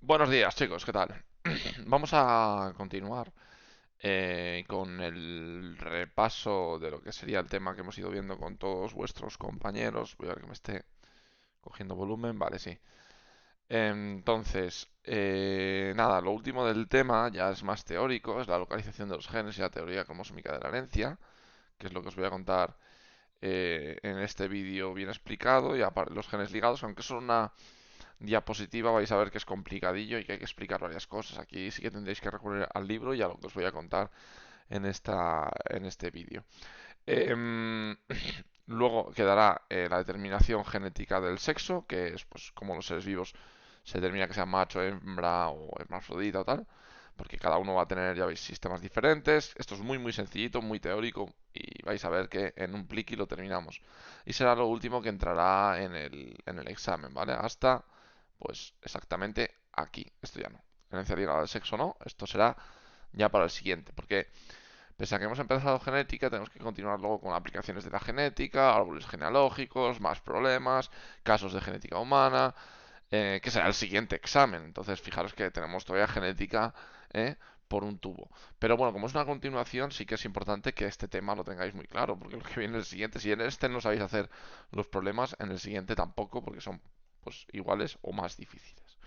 Buenos días, chicos, ¿qué tal? Vamos a continuar con el repaso de lo que sería el tema que hemos ido viendo con todos vuestros compañeros. Voy a ver que me esté cogiendo volumen. Vale, sí. Entonces, nada, lo último del tema ya es más teórico, es la localización de los genes y la teoría cromosómica de la herencia, que es lo que os voy a contar en este vídeo bien explicado, y los genes ligados, aunque son una diapositiva vais a ver que es complicadillo y que hay que explicar varias cosas. Aquí sí que tendréis que recurrir al libro y a lo que os voy a contar en este vídeo. Luego quedará la determinación genética del sexo, que es pues como los seres vivos se determina que sea macho, hembra o hermafrodita o tal, porque cada uno va a tener, ya veis, sistemas diferentes. Esto es muy sencillito, muy teórico y vais a ver que en un pliqui lo terminamos. Y será lo último que entrará en el examen, ¿vale? Hasta, pues, exactamente aquí. Esto ya no. Herencia ligada al sexo no, esto será ya para el siguiente, porque pese a que hemos empezado genética, tenemos que continuar luego con aplicaciones de la genética, árboles genealógicos, más problemas, casos de genética humana, que será el siguiente examen. Entonces, fijaros que tenemos todavía genética eh, por un tubo. Pero bueno, como es una continuación, sí que es importante que este tema lo tengáis muy claro, porque lo que viene en el siguiente, si en este no sabéis hacer los problemas, en el siguiente tampoco, porque son pues iguales o más difíciles.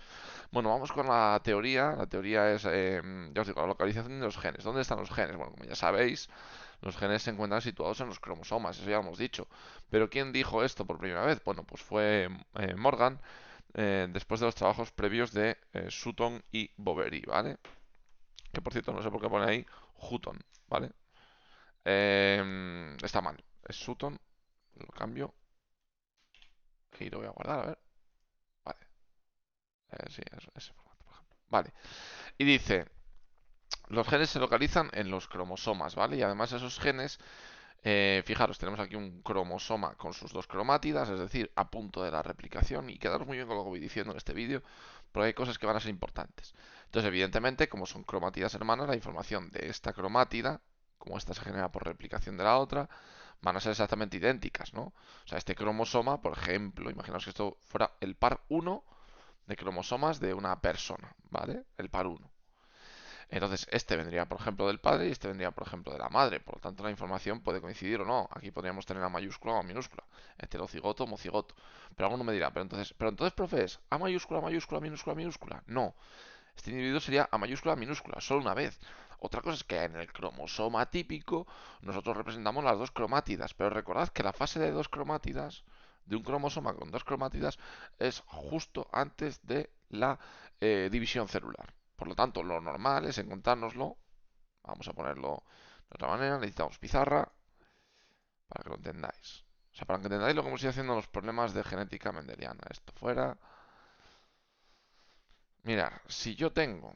Bueno, vamos con la teoría. La teoría es, ya os digo, la localización de los genes. ¿Dónde están los genes? Bueno, como ya sabéis, los genes se encuentran situados en los cromosomas, eso ya lo hemos dicho. Pero ¿quién dijo esto por primera vez? Bueno, pues fue Morgan, después de los trabajos previos de Sutton y Boveri, ¿vale? Que por cierto, no sé por qué pone ahí Hutton, ¿vale? Está mal. Es Sutton, lo cambio y lo voy a guardar, a ver. Vale, sí, ese formato, por ejemplo. Vale, y dice, los genes se localizan en los cromosomas, ¿vale? Y además esos genes, fijaros, tenemos aquí un cromosoma con sus dos cromátidas, es decir, a punto de la replicación, y quedaros muy bien con lo que voy diciendo en este vídeo, porque hay cosas que van a ser importantes. Entonces, evidentemente, como son cromátidas hermanas, la información de esta cromátida, como esta se genera por replicación de la otra, van a ser exactamente idénticas, ¿no? O sea, este cromosoma, por ejemplo, imaginaos que esto fuera el par uno de cromosomas de una persona, ¿vale? El par uno. Entonces, este vendría, por ejemplo, del padre y este vendría, por ejemplo, de la madre. Por lo tanto, la información puede coincidir o no. Aquí podríamos tener a mayúscula o a minúscula. Heterocigoto, homocigoto. Pero alguno me dirá, pero entonces, profe, ¿es a mayúscula, mayúscula, minúscula, minúscula? No. Este individuo sería a mayúscula, minúscula, solo una vez. Otra cosa es que en el cromosoma típico nosotros representamos las dos cromátidas. Pero recordad que la fase de dos cromátidas, de un cromosoma con dos cromátidas, es justo antes de la división celular. Por lo tanto, lo normal es encontrárnoslo. Vamos a ponerlo de otra manera. Necesitamos pizarra para que lo entendáis. O sea, para que entendáis lo que hemos ido haciendo en los problemas de genética mendeliana. Esto fuera. Mirad, si yo tengo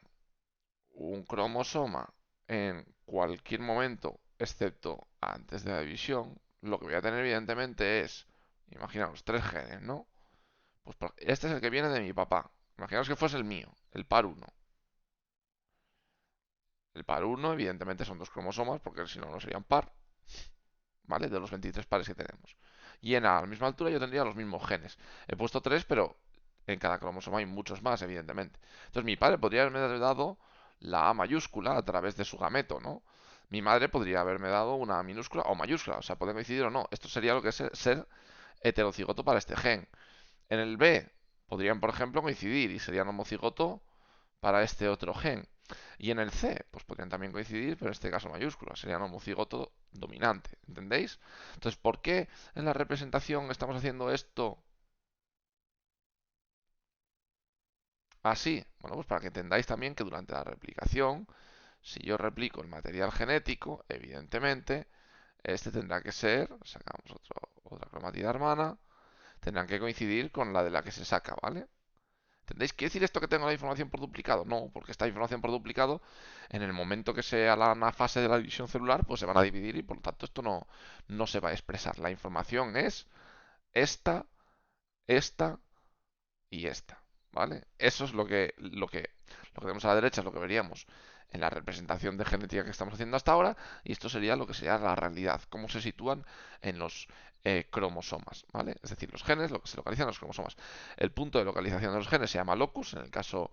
un cromosoma en cualquier momento, excepto antes de la división, lo que voy a tener evidentemente es, imaginaos, tres genes, ¿no? Pues este es el que viene de mi papá. Imaginaos que fuese el mío, el par uno. El par uno evidentemente, son dos cromosomas, porque si no, no serían par. ¿Vale? De los 23 pares que tenemos. Y en A, a la misma altura, yo tendría los mismos genes. He puesto 3, pero en cada cromosoma hay muchos más, evidentemente. Entonces, mi padre podría haberme dado la A mayúscula a través de su gameto, ¿no? Mi madre podría haberme dado una minúscula o mayúscula, o sea, puede coincidir o no. Esto sería lo que es ser heterocigoto para este gen. En el B podrían, por ejemplo, coincidir y serían homocigoto para este otro gen. Y en el C, pues podrían también coincidir, pero en este caso mayúsculas, serían homocigoto dominante, ¿entendéis? Entonces, ¿por qué en la representación estamos haciendo esto así? Bueno, pues para que entendáis también que durante la replicación, si yo replico el material genético, evidentemente, este tendrá que ser, sacamos otra cromatida hermana, tendrán que coincidir con la de la que se saca, ¿vale? ¿Entendéis? ¿Quiere decir esto que tengo la información por duplicado? No, porque esta información por duplicado, en el momento que sea la fase de la división celular, pues se van a dividir y por lo tanto esto no se va a expresar. La información es esta, esta y esta, ¿vale? Eso es lo que tenemos a la derecha, es lo que veríamos en la representación de genética que estamos haciendo hasta ahora, y esto sería lo que sería la realidad, cómo se sitúan en los cromosomas, ¿vale? Es decir, los genes, lo que se localizan en los cromosomas. El punto de localización de los genes se llama locus, en el caso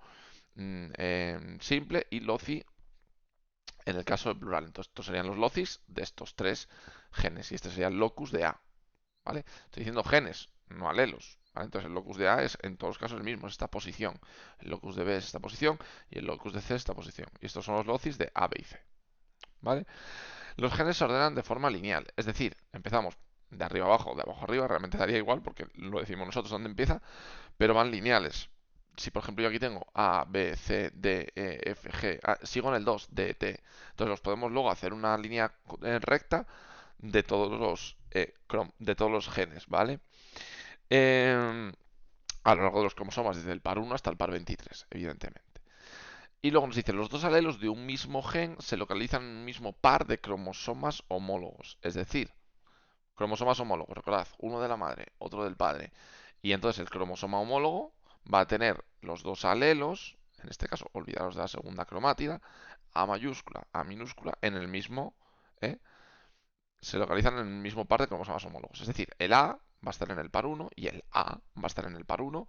simple y loci en el caso del plural. Entonces, estos serían los locis de estos tres genes y este sería el locus de A, ¿vale? Estoy diciendo genes, no alelos, ¿vale? Entonces, el locus de A es en todos los casos el mismo, es esta posición. El locus de B es esta posición y el locus de C es esta posición. Y estos son los locis de A, B y C, ¿vale? Los genes se ordenan de forma lineal, es decir, empezamos de arriba abajo, de abajo arriba, realmente daría igual porque lo decimos nosotros dónde empieza, pero van lineales. Si por ejemplo yo aquí tengo A, B, C, D, E, F, G, sigo en el 2, D, T, entonces los podemos luego hacer una línea recta de todos los genes, ¿vale? Eh, a lo largo de los cromosomas, desde el par 1 hasta el par 23, evidentemente. Y luego nos dice, los dos alelos de un mismo gen se localizan en un mismo par de cromosomas homólogos. Es decir, cromosomas homólogos, recordad, uno de la madre, otro del padre. Y entonces el cromosoma homólogo va a tener los dos alelos, en este caso, olvidaros de la segunda cromátida, A mayúscula, A minúscula, en el mismo, ¿eh? Se localizan en el mismo par de cromosomas homólogos. Es decir, el A va a estar en el par 1 y el A va a estar en el par 1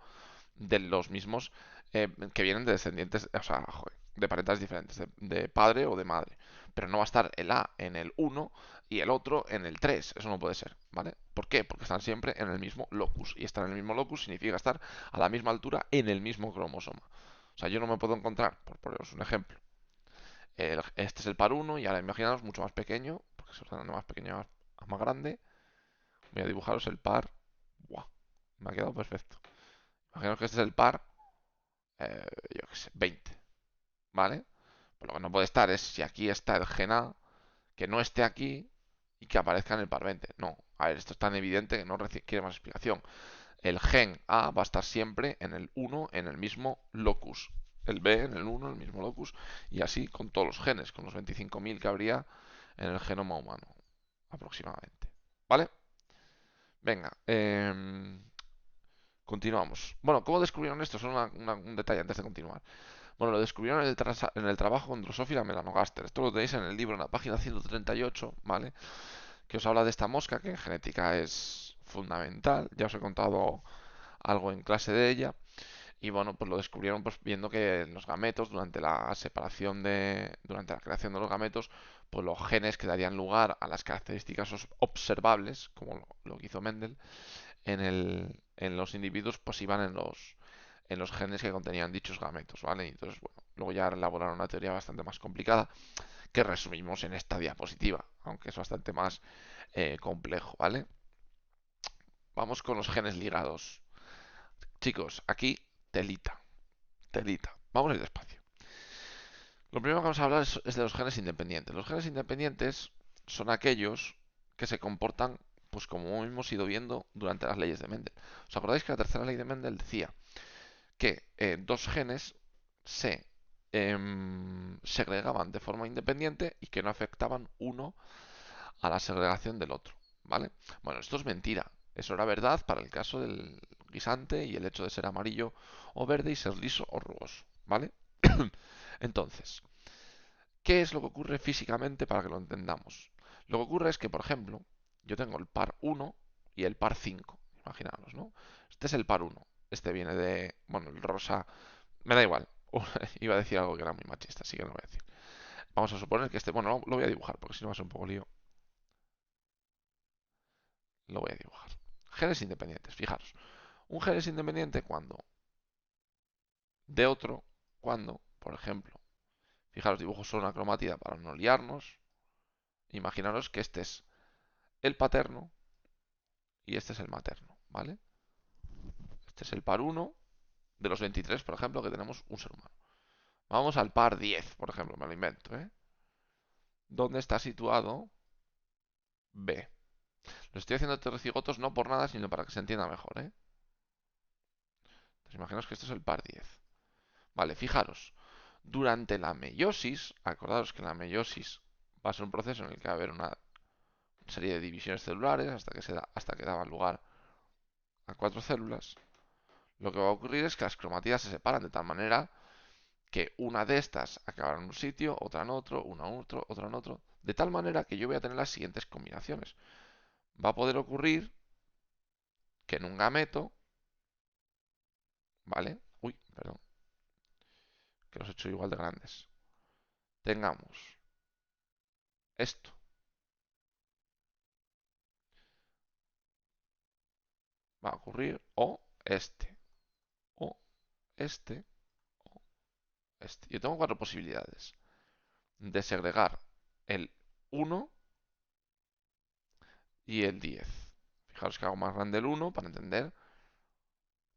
de los mismos que vienen de descendientes, o sea, joder, de parentales diferentes, de padre o de madre. Pero no va a estar el A en el 1 y el otro en el 3. Eso no puede ser, ¿vale? ¿Por qué? Porque están siempre en el mismo locus. Y estar en el mismo locus significa estar a la misma altura en el mismo cromosoma. O sea, yo no me puedo encontrar, por poneros un ejemplo, este es el par 1 y ahora imaginaos mucho más pequeño, porque se ordenan de más pequeño a más grande. Voy a dibujaros el par. ¡Buah! Me ha quedado perfecto. Imaginaos que este es el par, yo qué sé, 20, ¿vale? Pues lo que no puede estar es si aquí está el gen A, que no esté aquí y que aparezca en el par 20. No, a ver, esto es tan evidente que no requiere más explicación. El gen A va a estar siempre en el 1, en el mismo locus. El B en el 1, en el mismo locus. Y así con todos los genes, con los 25.000 que habría en el genoma humano, aproximadamente. ¿Vale? Venga, continuamos. Bueno, ¿cómo descubrieron esto? Solo un detalle antes de continuar. Bueno, lo descubrieron en el trabajo con Drosophila melanogaster. Esto lo tenéis en el libro, en la página 138, ¿vale? Que os habla de esta mosca, que en genética es fundamental. Ya os he contado algo en clase de ella. Y bueno, pues lo descubrieron pues viendo que los gametos, durante la separación durante la creación de los gametos, pues los genes que darían lugar a las características observables, como lo que hizo Mendel, en los individuos, pues iban en los genes que contenían dichos gametos, ¿vale? Y entonces, bueno, luego ya elaboraron una teoría bastante más complicada que resumimos en esta diapositiva, aunque es bastante más complejo, ¿vale? Vamos con los genes ligados. Chicos, aquí telita, telita. Vamos a ir despacio. Lo primero que vamos a hablar es de los genes independientes. Los genes independientes son aquellos que se comportan, pues como hemos ido viendo durante las leyes de Mendel. ¿Os acordáis que la tercera ley de Mendel decía que dos genes se segregaban de forma independiente y que no afectaban uno a la segregación del otro? ¿Vale? Bueno, esto es mentira. Eso era verdad para el caso del guisante y el hecho de ser amarillo o verde y ser liso o rugoso. ¿Vale? Entonces, ¿qué es lo que ocurre físicamente para que lo entendamos? Lo que ocurre es que, por ejemplo, yo tengo el par 1 y el par 5. Imaginaos, ¿no? Este es el par 1. Este viene de, bueno, el rosa. Me da igual. Iba a decir algo que era muy machista, así que no lo voy a decir. Vamos a suponer que este, bueno, lo voy a dibujar porque si no va a ser un poco lío. Lo voy a dibujar. Genes independientes, fijaros. Un gen es independiente cuando de otro, cuando, por ejemplo, fijaros, dibujo solo una cromatida para no liarnos. Imaginaros que este es el paterno y este es el materno, ¿vale? Este es el par 1 de los 23, por ejemplo, que tenemos un ser humano. Vamos al par 10, por ejemplo, me lo invento, ¿eh? ¿Dónde está situado B? Lo estoy haciendo heterocigotos no por nada, sino para que se entienda mejor, ¿eh? Entonces, imaginaos que esto es el par 10. Vale, fijaros. Durante la meiosis, acordaros que la meiosis va a ser un proceso en el que va a haber una serie de divisiones celulares hasta que daban lugar a cuatro células. Lo que va a ocurrir es que las cromatías se separan de tal manera que una de estas acabará en un sitio, otra en otro, una en otro, otra en otro, de tal manera que yo voy a tener las siguientes combinaciones. Va a poder ocurrir que en un gameto, ¿vale? Uy, perdón. hecho igual de grandes. Tengamos esto. Va a ocurrir o este, o este, o este. Yo tengo cuatro posibilidades de segregar el 1 y el 10. Fijaros que hago más grande el 1 para entender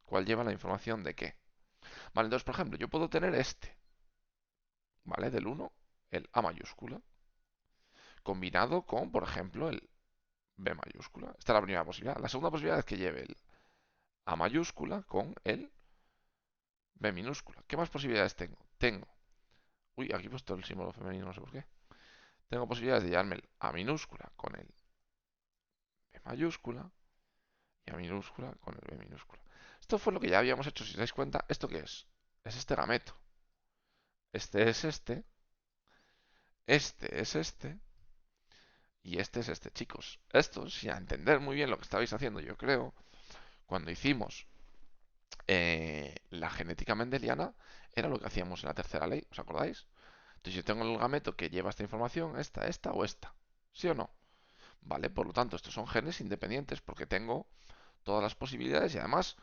cuál lleva la información de qué. Vale, entonces, por ejemplo, yo puedo tener este, ¿vale? Del 1, el A mayúscula, combinado con, por ejemplo, el B mayúscula. Esta es la primera posibilidad. La segunda posibilidad es que lleve el A mayúscula con el B minúscula. ¿Qué más posibilidades tengo? Uy, aquí he puesto el símbolo femenino, no sé por qué. Tengo posibilidades de llevarme el A minúscula con el B mayúscula y A minúscula con el B minúscula. Esto fue lo que ya habíamos hecho, si os dais cuenta. ¿Esto qué es? Es este gameto. Este es este es este, y este es este, chicos. Esto, sin entender muy bien lo que estabais haciendo, yo creo, cuando hicimos la genética mendeliana, era lo que hacíamos en la tercera ley, ¿os acordáis? Entonces yo tengo el gameto que lleva esta información, esta o esta. ¿Sí o no? Vale, por lo tanto, estos son genes independientes porque tengo todas las posibilidades y además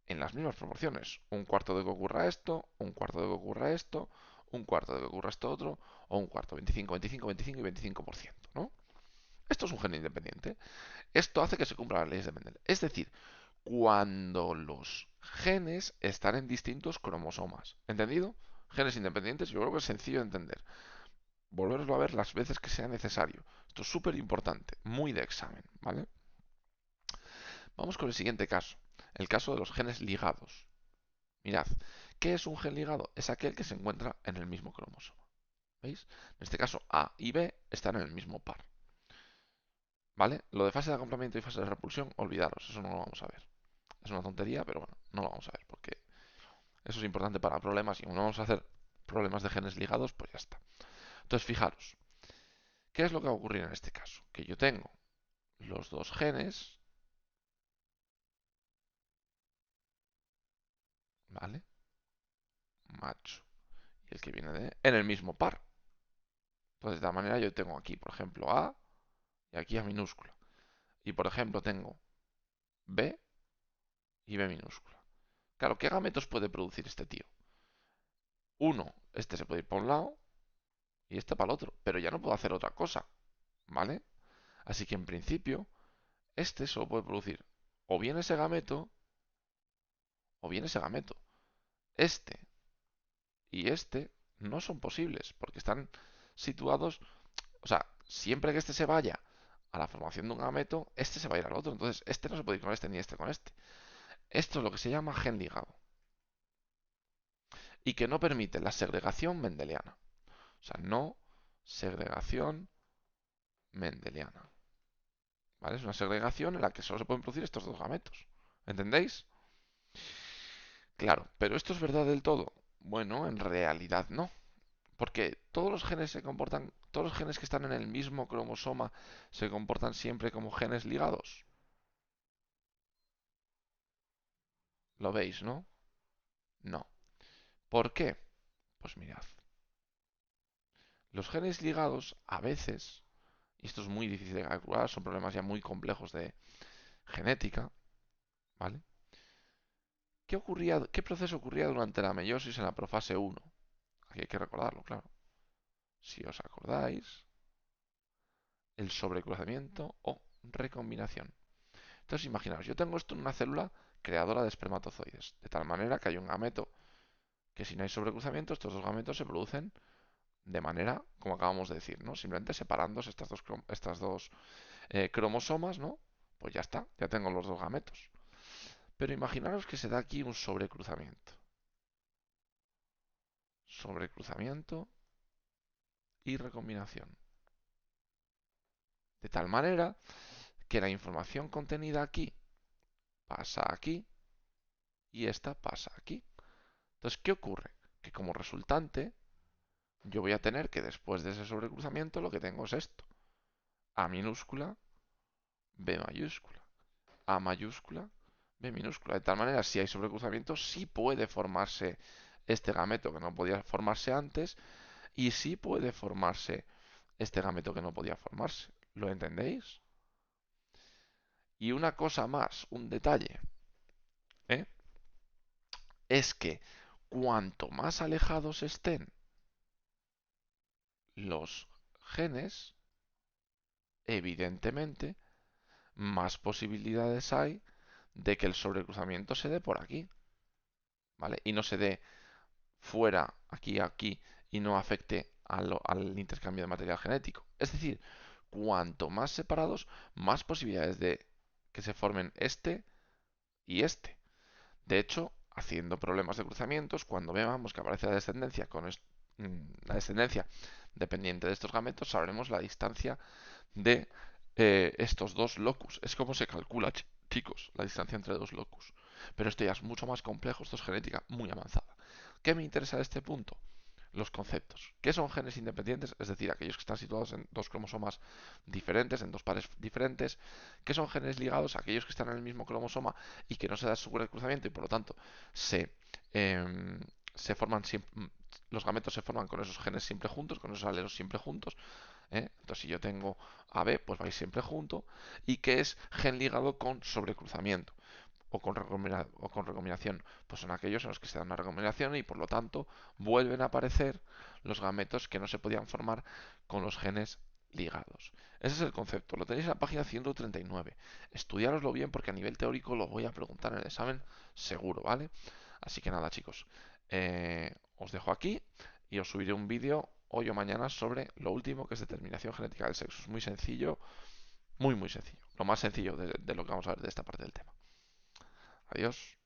en las mismas proporciones. Un cuarto de que ocurra esto, un cuarto de que ocurra esto, un cuarto de que ocurra esto otro, o un cuarto, 25, 25, 25 y 25%, ¿no? Esto es un gen independiente. Esto hace que se cumplan las leyes de Mendel. Es decir, cuando los genes están en distintos cromosomas. ¿Entendido? Genes independientes, yo creo que es sencillo de entender. Volveroslo a ver las veces que sea necesario. Esto es súper importante, muy de examen, ¿vale? Vamos con el siguiente caso, el caso de los genes ligados. Mirad, ¿qué es un gen ligado? Es aquel que se encuentra en el mismo cromosoma. ¿Veis? En este caso A y B están en el mismo par. ¿Vale? Lo de fase de acoplamiento y fase de repulsión, olvidaros, eso no lo vamos a ver. Es una tontería, pero bueno, no lo vamos a ver porque eso es importante para problemas y como no vamos a hacer problemas de genes ligados, pues ya está. Entonces, fijaros, ¿qué es lo que va a ocurrir en este caso? Que yo tengo los dos genes, ¿vale? Macho y el que viene de en el mismo par. Entonces, de esta manera yo tengo aquí, por ejemplo, A y aquí A minúscula. Y por ejemplo, tengo B y B minúscula. Claro, ¿qué gametos puede producir este tío? Uno, este se puede ir para un lado y este para el otro, pero ya no puedo hacer otra cosa, ¿vale? Así que en principio, este solo puede producir o bien ese gameto o bien ese gameto. Este y este no son posibles porque están situados, o sea, siempre que este se vaya a la formación de un gameto, este se va a ir al otro. Entonces, este no se puede ir con este ni este con este. Esto es lo que se llama gen ligado y que no permite la segregación mendeliana. O sea, no segregación mendeliana. ¿Vale? Es una segregación en la que solo se pueden producir estos dos gametos. ¿Entendéis? Claro, pero ¿esto es verdad del todo? Bueno, en realidad no. Porque todos los genes se comportan, todos los genes que están en el mismo cromosoma se comportan siempre como genes ligados. ¿Lo veis, no? No. ¿Por qué? Pues mirad. Los genes ligados a veces, y esto es muy difícil de calcular, son problemas ya muy complejos de genética, ¿vale? ¿Qué proceso ocurría durante la meiosis en la profase 1? Aquí hay que recordarlo, claro. Si os acordáis, el sobrecruzamiento o recombinación. Entonces, imaginaos, yo tengo esto en una célula creadora de espermatozoides, de tal manera que hay un gameto que si no hay sobrecruzamiento, estos dos gametos se producen de manera, como acabamos de decir, ¿no? Simplemente separándose estas dos cromosomas, ¿no? Pues ya está, ya tengo los dos gametos. Pero imaginaros que se da aquí un sobrecruzamiento. Sobrecruzamiento y recombinación. De tal manera que la información contenida aquí pasa aquí y esta pasa aquí. Entonces, ¿qué ocurre? Que como resultante, yo voy a tener que después de ese sobrecruzamiento lo que tengo es esto. A minúscula, B mayúscula. A mayúscula, B minúscula. De tal manera, si hay sobrecruzamiento, sí puede formarse este gameto que no podía formarse antes y sí puede formarse este gameto que no podía formarse. ¿Lo entendéis? Y una cosa más, un detalle, ¿eh? Es que cuanto más alejados estén los genes, evidentemente, más posibilidades hay de que el sobrecruzamiento se dé por aquí, ¿vale? Y no se dé fuera, aquí, aquí, y no afecte al intercambio de material genético. Es decir, cuanto más separados, más posibilidades de que se formen este y este. De hecho, haciendo problemas de cruzamientos, cuando veamos que aparece la descendencia la descendencia dependiente de estos gametos, sabremos la distancia de estos dos locus. Es como se calcula, chicos, la distancia entre dos locus. Pero esto ya es mucho más complejo, esto es genética muy avanzada. ¿Qué me interesa de este punto? Los conceptos. ¿Qué son genes independientes? Es decir, aquellos que están situados en dos cromosomas diferentes, en dos pares diferentes. ¿Qué son genes ligados? Aquellos que están en el mismo cromosoma y que no se da su cruzamiento y por lo tanto se, eh, se forman los gametos se forman con esos genes siempre juntos, con esos alelos siempre juntos. Entonces, si yo tengo AB, pues vais siempre junto. ¿Y qué es gen ligado con sobrecruzamiento? O con recombinación, pues son aquellos en los que se da una recombinación y por lo tanto vuelven a aparecer los gametos que no se podían formar con los genes ligados. Ese es el concepto, lo tenéis en la página 139. Estudiároslo bien porque a nivel teórico lo voy a preguntar en el examen seguro, ¿vale? Así que nada, chicos, os dejo aquí y os subiré un vídeo hoy o mañana sobre lo último que es determinación genética del sexo. Es muy sencillo, muy sencillo. Lo más sencillo de lo que vamos a ver de esta parte del tema. Adiós.